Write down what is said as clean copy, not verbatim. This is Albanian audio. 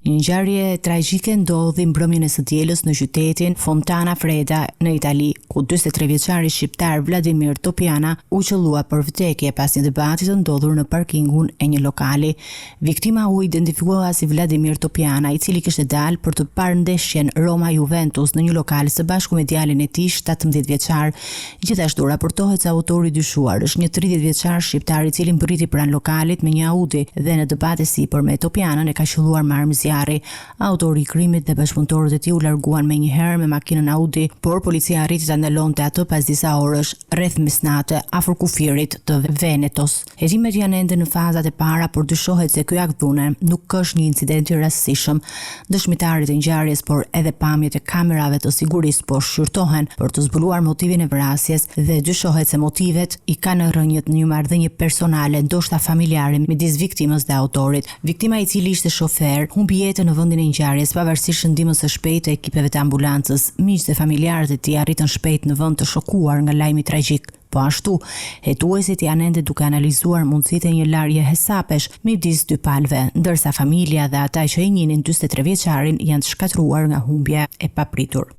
Një ngjarje tragjike ndodhi mbrëmjen e së dielës në qytetin Fontana Freda në Itali, ku 43 vjeçari shqiptar Vladimir Topiana u qellua për vdekje pas një debati të ndodhur në parkingun e një lokali. Viktima u identifikua si Vladimir Topiana, i cili kishte dalë për të parë ndeshjen Roma-Juventus në një lokal së bashku me djalin e tij 17 vjeçar. Gjithashtu raportohet se autori i dyshuar është një 30 vjeçar shqiptar i cili mbriti pranë lokalit me një Audi dhe në debate sipër me Topianën e ka qelluar me armë zjarri. Autori i krimit dhe bashkëpunëtorët e tij u larguan menjëherë me makinën Audi, por policia arriti ta ndalonte atë pas disa orësh rreth mesnatë afër kufirit të Venetos. Hetimet janë ende në fazat e para, por dyshohet se ky akt dhune nuk është një incident i rastësishëm. Dëshmitarit e ngjarjes, por edhe pamjet e kamerave të sigurisë po shqyrtohen për të zbuluar motivin e vrasjes dhe dyshohet se motivet i kanë rrënjët në një marrëdhënie personale, ndoshta familjare midis viktimës dhe autorit. Viktima, i cili ishte shofer, humbi jetën në vendin e ngjarjes pavarësisht ndihmës së shpejtë të ekipeve të ambulancës. Miqtë dhe familjarët e tij arritën shpejt në vend të shokuar nga lajmi tragjik. Po ashtu, hetuesit janë ende duke analizuar mundësitë e një larje hesapesh midis dy palëve, ndërsa familja dhe ata që e njihnin 43 vjeçarin janë të shkatëruar nga humbja e papritur.